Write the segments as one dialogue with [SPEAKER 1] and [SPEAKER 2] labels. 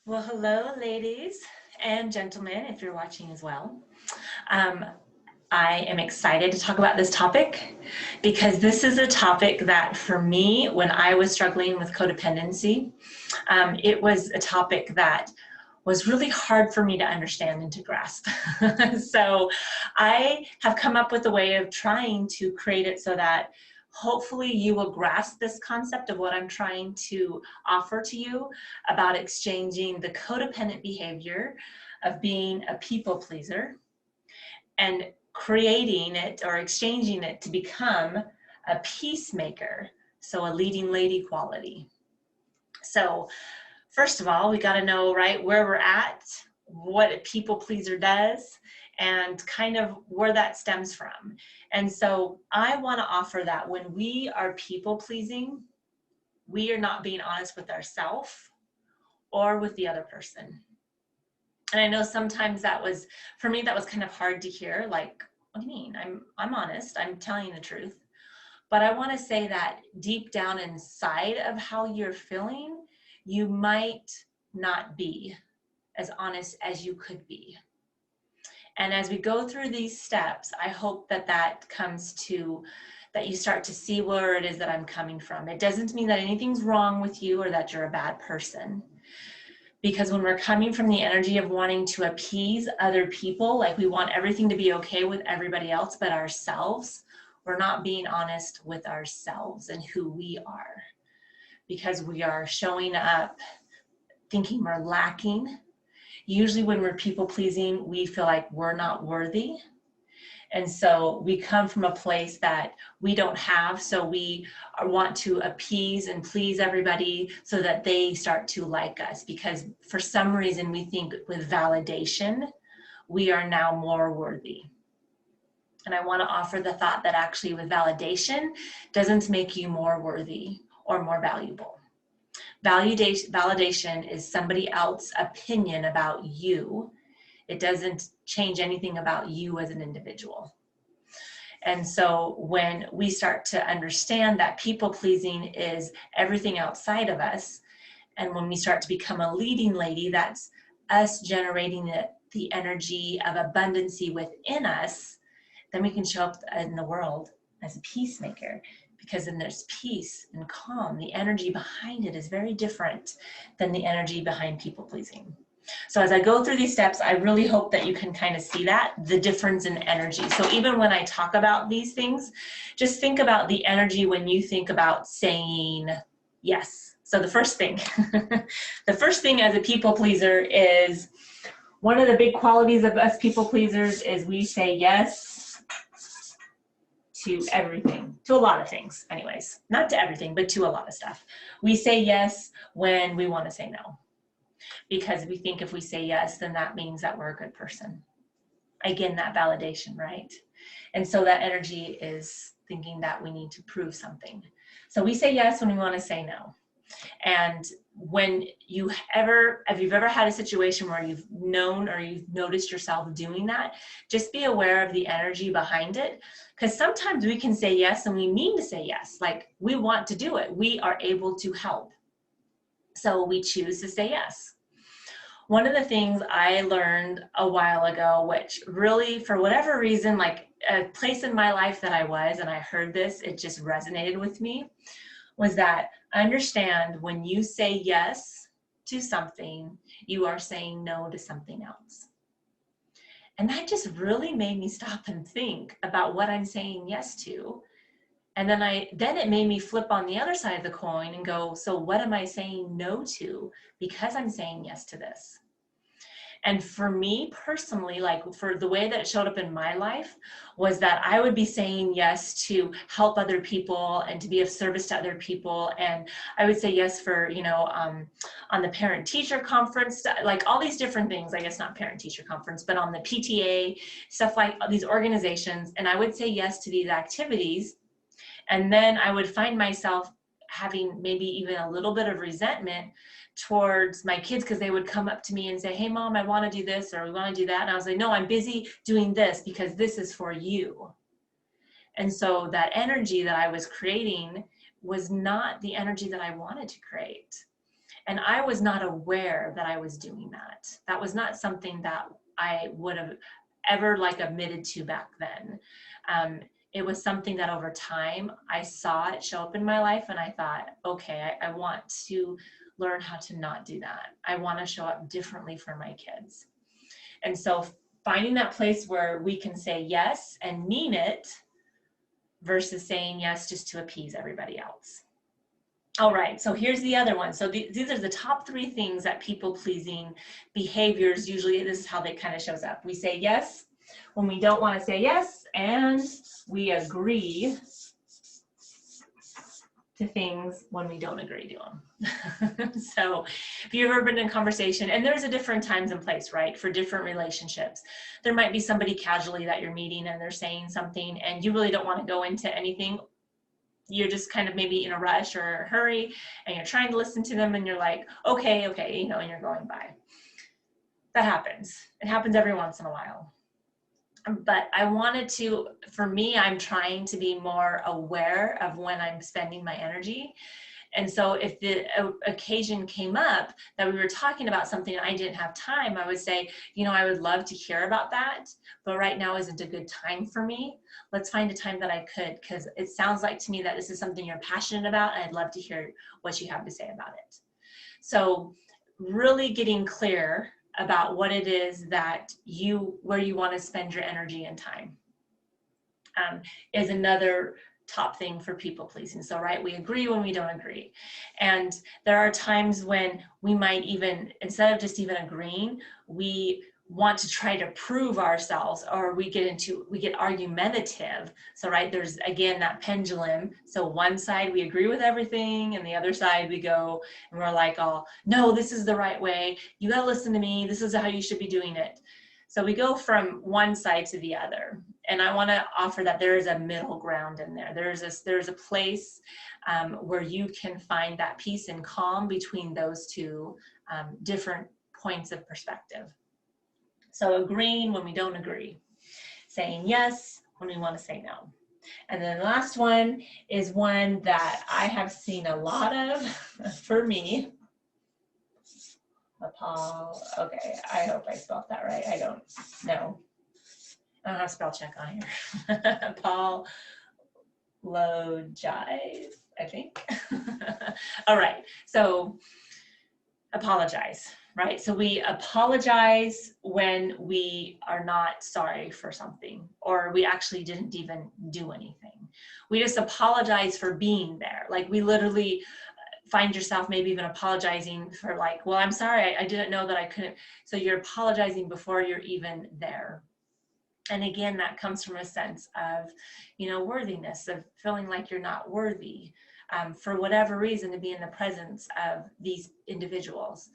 [SPEAKER 1] Well, hello, ladies and gentlemen, if you're watching as well. Um, I am excited to talk about this topic because this is a topic that, for me, when I was struggling with codependency, it was a topic that was really hard for me to understand and to grasp. So I have come up with a way of trying to create it so that hopefully you will grasp this concept of what I'm trying to offer to you about exchanging the codependent behavior of being a people pleaser and creating it or exchanging it to become a peacemaker, so a leading lady quality. So first of all, we got to know, right, where we're at, what a people pleaser does, and kind of where that stems from. And so I want to offer that when we are people pleasing, we are not being honest with ourselves or with the other person. And I know sometimes that was, for me, that was kind of hard to hear. Like, what do you mean? I'm honest. I'm telling you the truth. But I want to say that deep down inside of how you're feeling, you might not be as honest as you could be. And as we go through these steps, I hope that that comes to, that you start to see where it is that I'm coming from. It doesn't mean that anything's wrong with you or that you're a bad person. Because when we're coming from the energy of wanting to appease other people, like we want everything to be okay with everybody else but ourselves, we're not being honest with ourselves and who we are. Because we are showing up thinking we're lacking. Usually when we're people pleasing, we feel like we're not worthy. And so we come from a place that we don't have, so we want to appease and please everybody so that they start to like us, because for some reason we think with validation, we are now more worthy. And I want to offer the thought that actually with validation doesn't make you more worthy or more valuable. Validation is somebody else's opinion about you. It doesn't change anything about you as an individual. And so when we start to understand that people pleasing is everything outside of us, and when we start to become a leading lady, that's us generating the energy of abundancy within us, then we can show up in the world as a peacemaker, because then there's peace and calm. The energy behind it is very different than the energy behind people pleasing. So as I go through these steps, I really hope that you can kind of see that, the difference in energy. So even when I talk about these things, just think about the energy when you think about saying yes. So the first thing, the first thing as a people pleaser is, one of the big qualities of us people pleasers is we say yes to everything, to a lot of things anyways, not to everything, but to a lot of stuff. We say yes when we want to say no, because we think if we say yes, then that means that we're a good person. Again, that validation, right? And so that energy is thinking that we need to prove something. So we say yes when we want to say no. And when if you've ever had a situation where you've known or you've noticed yourself doing that, just be aware of the energy behind it. Because sometimes we can say yes and we mean to say yes, like we want to do it. We are able to help. So we choose to say yes. One of the things I learned a while ago, which really, for whatever reason, like a place in my life that I was, and I heard this, it just resonated with me, was that understand when you say yes to something, you are saying no to something else. And that just really made me stop and think about what I'm saying yes to. And then it made me flip on the other side of the coin and go, so what am I saying no to because I'm saying yes to this? And for me personally, like for the way that it showed up in my life, was that I would be saying yes to help other people and to be of service to other people. And I would say yes for, on the parent teacher conference, like all these different things, I guess not parent teacher conference, but on the PTA, stuff like these organizations. And I would say yes to these activities. And then I would find myself having maybe even a little bit of resentment towards my kids, because they would come up to me and say, hey mom, I want to do this, or we want to do that. And I was like, no, I'm busy doing this because this is for you. And so that energy that I was creating was not the energy that I wanted to create. And I was not aware that I was doing that. That was not something that I would have ever like admitted to back then. It was something that over time I saw it show up in my life, and I thought, okay, I want to learn how to not do that. I want to show up differently for my kids. And so finding that place where we can say yes and mean it versus saying yes just to appease everybody else. All right, so here's the other one. So these are the top 3 things that people-pleasing behaviors, usually this is how they kind of shows up. We say yes when we don't want to say yes, and we agree to things when we don't agree to them. So if you've ever been in a conversation, and there's a different times and place, right, for different relationships. There might be somebody casually that you're meeting and they're saying something and you really don't want to go into anything. You're just kind of maybe in a rush or a hurry and you're trying to listen to them and you're like, okay, you know, and you're going by. That happens. It happens every once in a while. But I wanted to, for me, I'm trying to be more aware of when I'm spending my energy. And so if the occasion came up that we were talking about something and I didn't have time, I would say, you know, I would love to hear about that, but right now isn't a good time for me. Let's find a time that I could, because it sounds like to me that this is something you're passionate about, and I'd love to hear what you have to say about it. So really getting clear about what it is that where you want to spend your energy and time is another top thing for people pleasing. So, right, we agree when we don't agree. And there are times when we might even, instead of just even agreeing, we want to try to prove ourselves, or we get argumentative. So, right, there's again that pendulum. So one side we agree with everything, and the other side we go and we're like, oh, no, this is the right way. You got to listen to me. This is how you should be doing it. So we go from one side to the other. And I want to offer that there is a middle ground in there. There's a place where you can find that peace and calm between those two different points of perspective. So agreeing when we don't agree, saying yes when we want to say no. And then the last one is one that I have seen a lot of for me. Okay, I hope I spelled that right. I don't know. I don't have spell check on here. Apologize, I think. All right, so apologize, right? So we apologize when we are not sorry for something, or we actually didn't even do anything. We just apologize for being there. Like we literally find yourself maybe even apologizing for like, well, I'm sorry, I didn't know that I couldn't. So you're apologizing before you're even there. And again, that comes from a sense of, you know, worthiness, of feeling like you're not worthy for whatever reason to be in the presence of these individuals.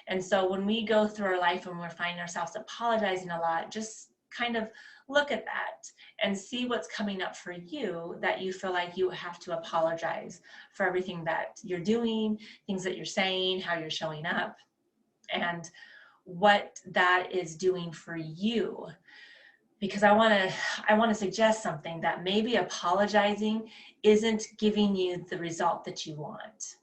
[SPEAKER 1] And so when we go through our life and we're finding ourselves apologizing a lot, just kind of look at that and see what's coming up for you that you feel like you have to apologize for everything that you're doing, things that you're saying, how you're showing up, and what that is doing for you. Because I want to suggest something, that maybe apologizing isn't giving you the result that you want.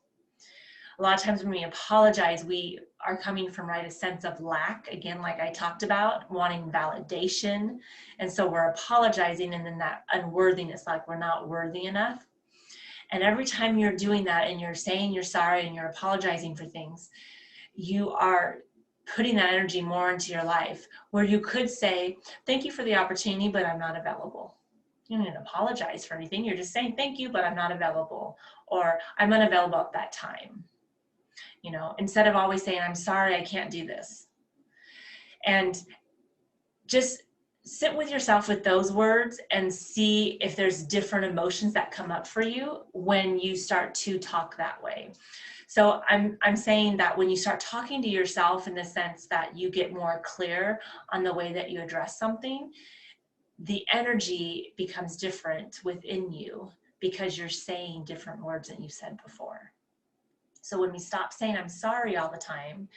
[SPEAKER 1] A lot of times when we apologize, we are coming from, right, a sense of lack, again, like I talked about, wanting validation. And so we're apologizing, and then that unworthiness, like we're not worthy enough. And every time you're doing that and you're saying you're sorry and you're apologizing for things, you are putting that energy more into your life, where you could say, thank you for the opportunity, but I'm not available. You don't even apologize for anything. You're just saying, thank you, but I'm not available, or I'm unavailable at that time. You know, instead of always saying, I'm sorry, I can't do this. And just sit with yourself with those words and see if there's different emotions that come up for you when you start to talk that way. So I'm saying that when you start talking to yourself in the sense that you get more clear on the way that you address something, the energy becomes different within you because you're saying different words than you said before. So when we stop saying I'm sorry all the time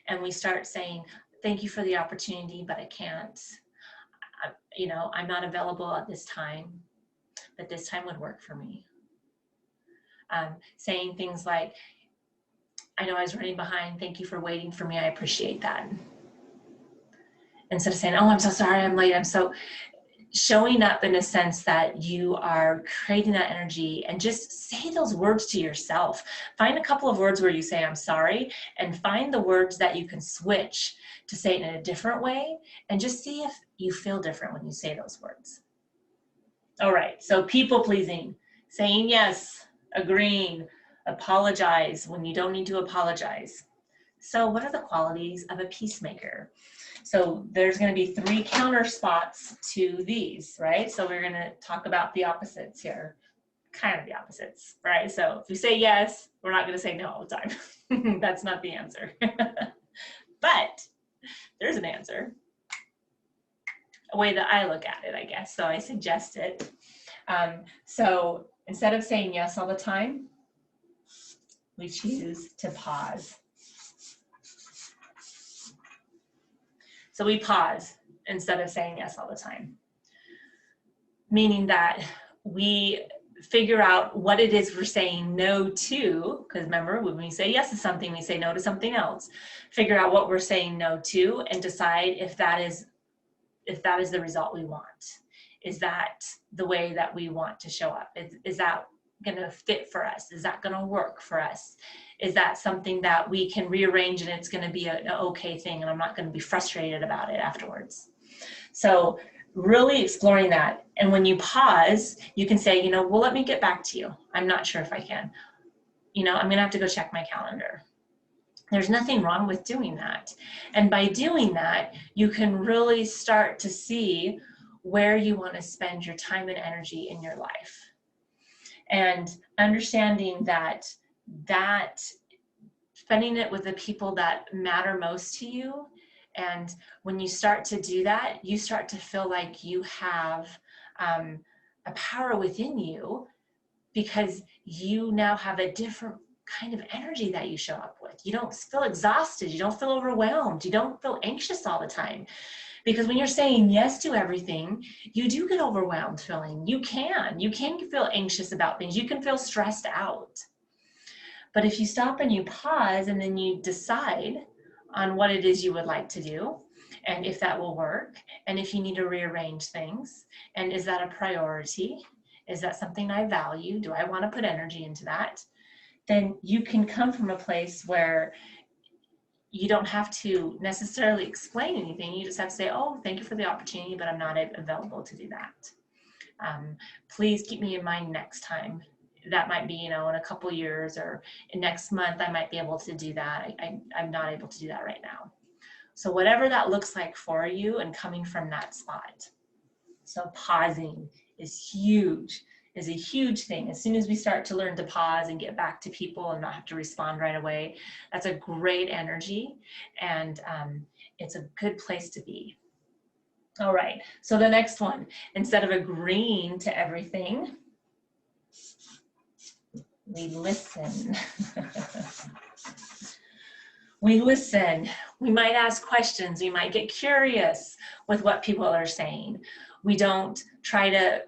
[SPEAKER 1] and we start saying thank you for the opportunity, but I can't, you know, I'm not available at this time, but this time would work for me. Saying things like, I know I was running behind. Thank you for waiting for me. I appreciate that. Instead of saying, oh, I'm so sorry, I'm late. I'm so showing up in a sense that you are creating that energy, and just say those words to yourself. Find a couple of words where you say, I'm sorry, and find the words that you can switch to say it in a different way, and just see if you feel different when you say those words. All right, so people pleasing, saying yes, agreeing, apologize when you don't need to apologize. So what are the qualities of a peacemaker? So there's going to be 3 counter spots to these, right? So we're going to talk about the opposites here, kind of the opposites, right? So if we say yes, we're not going to say no all the time. That's not the answer. But there's an answer, a way that I look at it, I guess. So I suggest it. So instead of saying yes all the time, we choose to pause. So we pause instead of saying yes all the time, meaning that we figure out what it is we're saying no to, because remember, when we say yes to something, we say no to something else. Figure out what we're saying no to and decide if that is the result we want. Is that the way that we want to show up? Is that going to fit for us? Is that going to work for us? Is that something that we can rearrange and it's going to be an okay thing and I'm not going to be frustrated about it afterwards? So really exploring that. And when you pause, you can say, well, let me get back to you. I'm not sure if I can. I'm going to have to go check my calendar. There's nothing wrong with doing that. And by doing that, you can really start to see where you want to spend your time and energy in your life. And understanding that spending it with the people that matter most to you. And when you start to do that, you start to feel like you have a power within you, because you now have a different kind of energy that you show up with. You don't feel exhausted. You don't feel overwhelmed. You don't feel anxious all the time. Because when you're saying yes to everything, you do get overwhelmed feeling. You can feel anxious about things. You can feel stressed out. But if you stop and you pause and then you decide on what it is you would like to do, and if that will work, and if you need to rearrange things, and is that a priority? Is that something I value? Do I want to put energy into that? Then you can come from a place where you don't have to necessarily explain anything. You just have to say, oh, thank you for the opportunity, but I'm not available to do that. Please keep me in mind next time. That might be, in a couple years, or next month, I might be able to do that. I'm not able to do that right now. So whatever that looks like for you, and coming from that spot. So pausing is a huge thing. As soon as we start to learn to pause and get back to people and not have to respond right away, that's a great energy, and it's a good place to be. All right, so the next one, instead of agreeing to everything, we listen. We listen. We might ask questions. We might get curious with what people are saying. We don't try to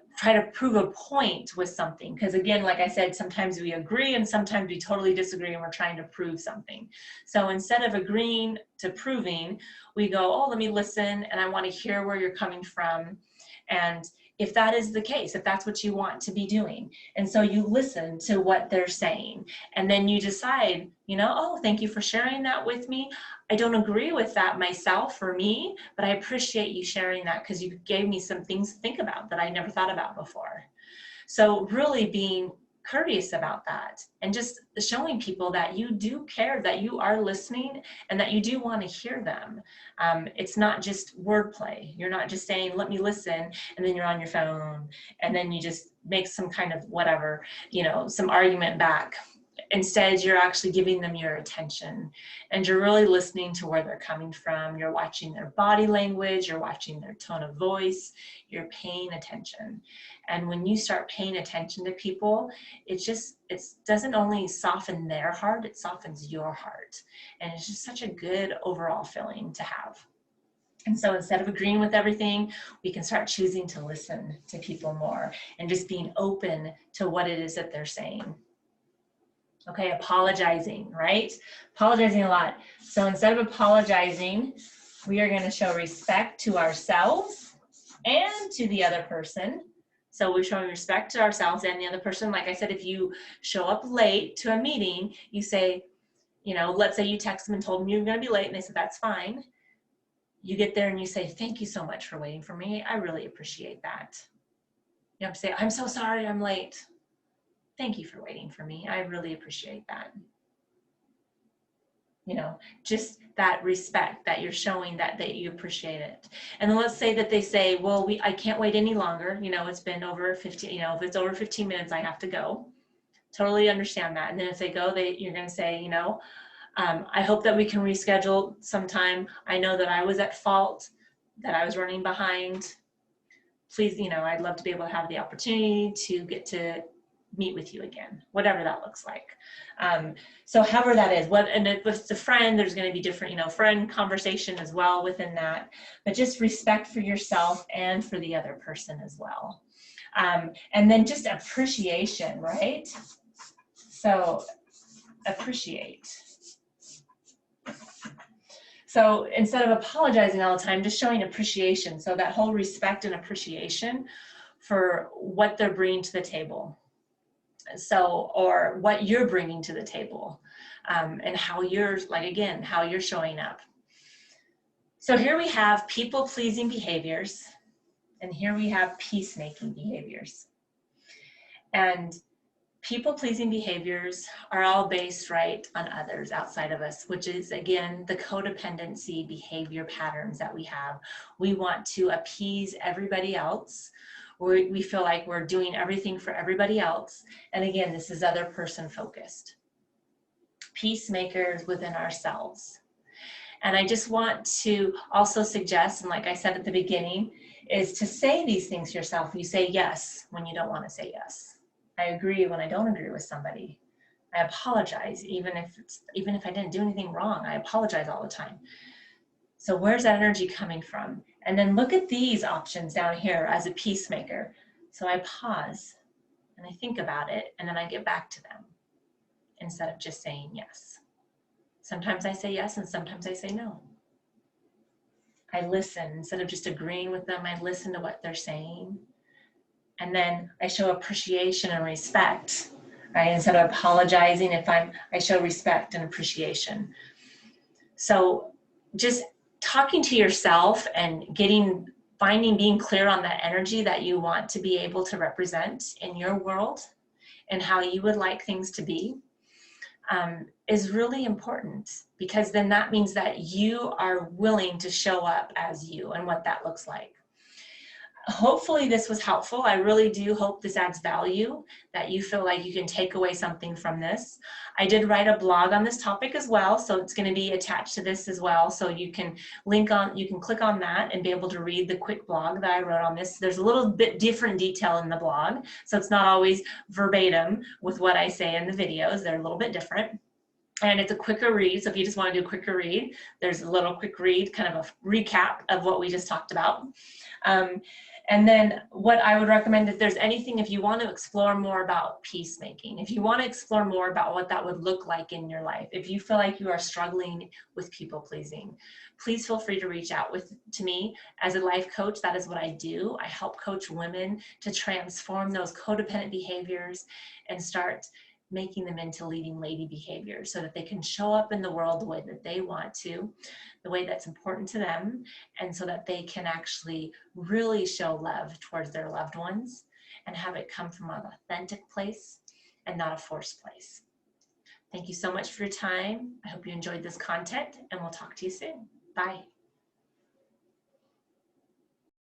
[SPEAKER 1] prove a point with something, because again, like I said, sometimes we agree and sometimes we totally disagree and we're trying to prove something. So instead of agreeing to proving, we go, oh, let me listen, and I want to hear where you're coming from. And if that is the case, if that's what you want to be doing. And so you listen to what they're saying, and then you decide, oh, thank you for sharing that with me. I don't agree with that myself or me, but I appreciate you sharing that, because you gave me some things to think about that I never thought about before. So really being courteous about that, and just showing people that you do care, that you are listening, and that you do want to hear them. It's not just wordplay. You're not just saying, let me listen, and then you're on your phone, and then you just make some kind of whatever, some argument back. Instead, you're actually giving them your attention, and you're really listening to where they're coming from. You're watching their body language, you're watching their tone of voice, you're paying attention. And when you start paying attention to people, it doesn't only soften their heart, it softens your heart. And it's just such a good overall feeling to have. And so instead of agreeing with everything, we can start choosing to listen to people more, and just being open to what it is that they're saying. Okay, apologizing, right? Apologizing a lot. So instead of apologizing, we are going to show respect to ourselves and to the other person. So we're showing respect to ourselves and the other person. Like I said, if you show up late to a meeting, you say, you know, let's say you text them and told them you're going to be late and they said, that's fine. You get there and you say, thank you so much for waiting for me. I really appreciate that. You have to say, I'm so sorry I'm late. Thank you for waiting for me. I really appreciate that. You know, just that respect that you're showing that you appreciate it. And then let's say that they say, well, I can't wait any longer. You know, it's been over 15, you know, if it's over 15 minutes, I have to go. Totally understand that. And then if they go, you're going to say, you know, I hope that we can reschedule sometime. I know that I was at fault, that I was running behind. Please, you know, I'd love to be able to have the opportunity to get to meet with you again, whatever that looks like. So however that is, and if it's a friend, there's going to be different, you know, friend conversation as well within that, but just respect for yourself and for the other person as well. And then just appreciation, right? So appreciate. So instead of apologizing all the time, just showing appreciation. So that whole respect and appreciation for what they're bringing to the table. So, or what you're bringing to the table, and how you're, like, again, how you're showing up. So here we have people-pleasing behaviors, and here we have peacemaking behaviors. And people-pleasing behaviors are all based, right, on others outside of us, which is, again, the codependency behavior patterns that we have. We want to appease everybody else. We feel like we're doing everything for everybody else. And again, this is other person focused. Peacemakers within ourselves. And I just want to also suggest, and like I said at the beginning, is to say these things to yourself. You say yes when you don't want to say yes. I agree when I don't agree with somebody. I apologize even if I didn't do anything wrong. I apologize all the time. So where's that energy coming from? And then look at these options down here as a peacemaker. So I pause and I think about it, and then I get back to them instead of just saying yes. Sometimes I say yes and sometimes I say no. I listen instead of just agreeing with them. I listen to what they're saying. And then I show appreciation and respect, right? Instead of apologizing, I show respect and appreciation. So just talking to yourself and being clear on that energy that you want to be able to represent in your world and how you would like things to be, is really important, because then that means that you are willing to show up as you and what that looks like. Hopefully this was helpful. I really do hope this adds value, that you feel like you can take away something from this. I did write a blog on this topic as well, so it's going to be attached to this as well. So you can click on that and be able to read the quick blog that I wrote on this. There's a little bit different detail in the blog, so it's not always verbatim with what I say in the videos. They're a little bit different. And it's a quicker read, so if you just want to do a quicker read, there's a little quick read, kind of a recap of what we just talked about. And then what I would recommend, if there's anything, if you want to explore more about peacemaking, if you want to explore more about what that would look like in your life, if you feel like you are struggling with people pleasing, please feel free to reach out to me as a life coach. That is what I do. I help coach women to transform those codependent behaviors and start making them into leading lady behaviors so that they can show up in the world the way that they want to, the way that's important to them, and so that they can actually really show love towards their loved ones and have it come from an authentic place and not a forced place. Thank you so much for your time. I hope you enjoyed this content, and we'll talk to you soon. Bye.